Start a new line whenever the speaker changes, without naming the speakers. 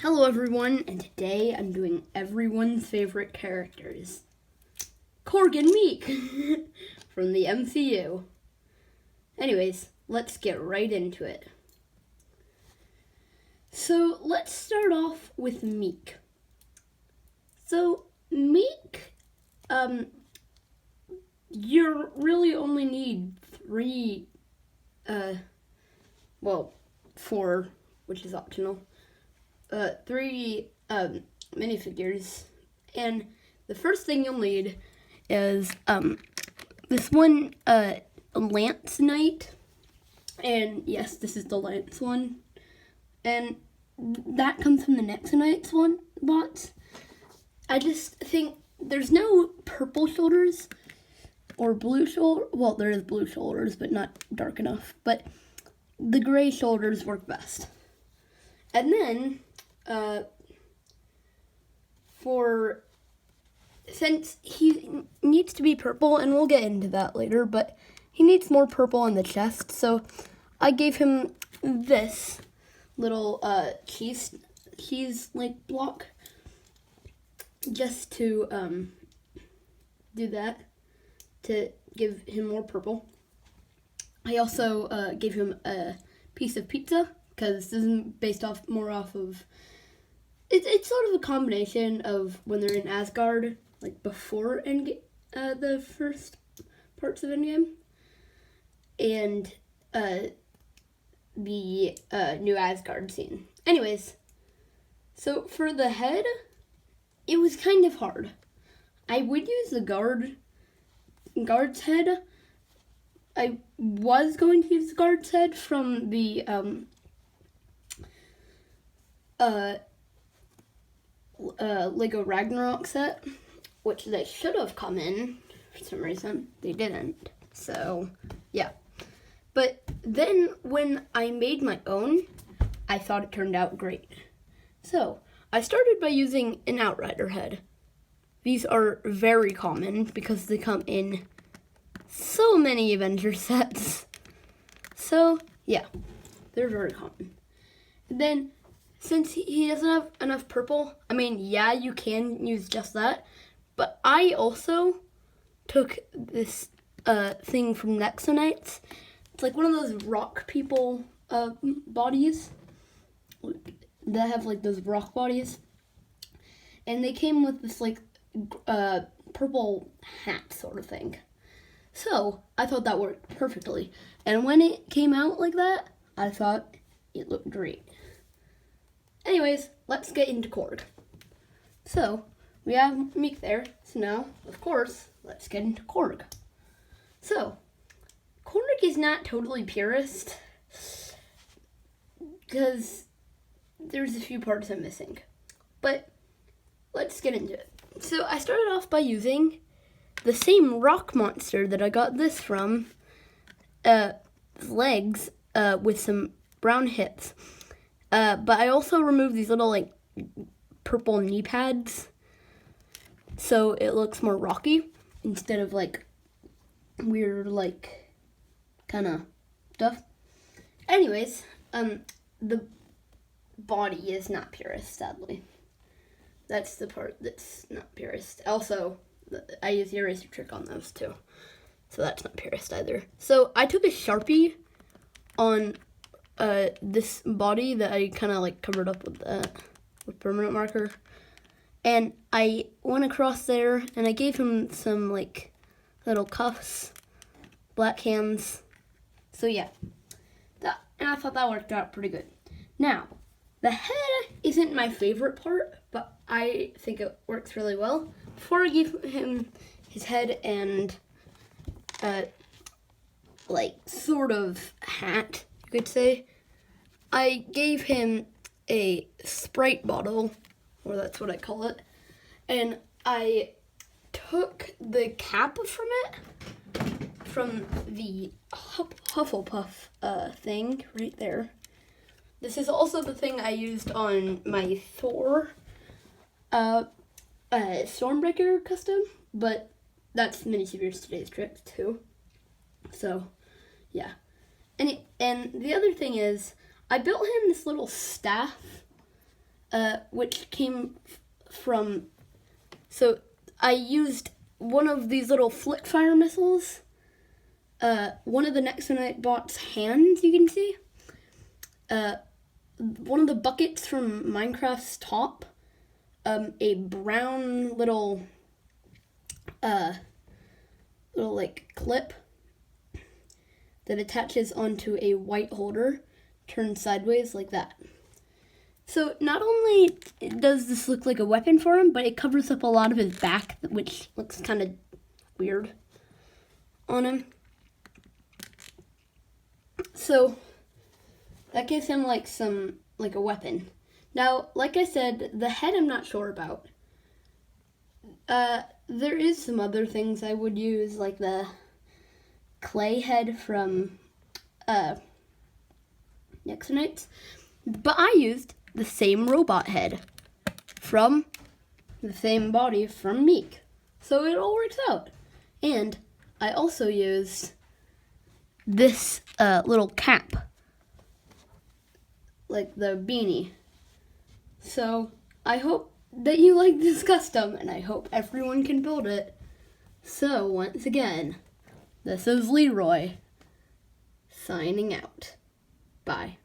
Hello everyone, and today I'm doing everyone's favorite characters. KORG and MIEK from the MCU. Anyways, let's get right into it. So let's start off with MIEK. So MIEK, you really only need four, which is optional. Three minifigures, and the first thing you'll need is this one Lance Knight, and yes, this is the Lance one, and that comes from the Next Knight's one box. I just think there's no purple shoulders or blue shoulder. Well, there is blue shoulders, but not dark enough. But the gray shoulders work best. And then since he needs to be purple, and we'll get into that later, but he needs more purple on the chest, so I gave him this little cheese like block just to do that, to give him more purple. I also gave him a piece of pizza, because this is based off of it's sort of a combination of when they're in Asgard, like before the first parts of Endgame, and the new Asgard scene. Anyways, so for the head, it was kind of hard. I would use the guard's head. I was going to use the guard's head from the Lego Ragnarok set, which they should have come in. For some reason, they didn't. So, yeah. But then when I made my own, I thought it turned out great. So, I started by using an Outrider head. These are very common because they come in so many Avengers sets. So, yeah, they're very common. And then, since he doesn't have enough purple, I mean, yeah, you can use just that, but I also took this thing from Nexonites. It's like one of those rock people bodies that have like those rock bodies, and they came with this like purple hat sort of thing. So I thought that worked perfectly, and when it came out like that, I thought it looked great. Anyways, let's get into KORG. So, we have MIEK there, so now, of course, let's get into KORG. So, KORG is not totally purist, because there's a few parts I'm missing. But, let's get into it. So, I started off by using the same rock monster that I got this from, legs, with some brown hips. But I also removed these little, like, purple knee pads, so it looks more rocky, instead of, like, weird, like, kind of stuff. Anyways, the body is not purist, sadly. That's the part that's not purist. Also, I used the eraser trick on those, too, so that's not purist either. So, I took a Sharpie on this body that I kind of like covered up with permanent marker, and I went across there and I gave him some like little cuffs, black hands. So yeah, and I thought that worked out pretty good. Now, the head isn't my favorite part, but I think it works really well. Before I gave him his head and like sort of hat, you could say, I gave him a Sprite bottle, or that's what I call it, and I took the cap from it, from the Hufflepuff thing right there. This is also the thing I used on my Thor Stormbreaker custom, but that's miniseries today's trip too. So, yeah. And the other thing is, I built him this little staff which came from, so I used one of these little flick fire missiles, one of the Nexonite bot's hands, you can see, one of the buckets from Minecraft's top, a brown little like clip that attaches onto a white holder, turned sideways like that. So not only does this look like a weapon for him, but it covers up a lot of his back, which looks kind of weird on him. So that gives him like a weapon. Now, like I said, the head I'm not sure about. There is some other things I would use, like the clay head from Nexonites, but I used the same robot head from the same body from MIEK, so it all works out. And I also used this little cap, like the beanie. So I hope that you like this custom, and I hope everyone can build it. So once again, this is Leroy, signing out. Bye.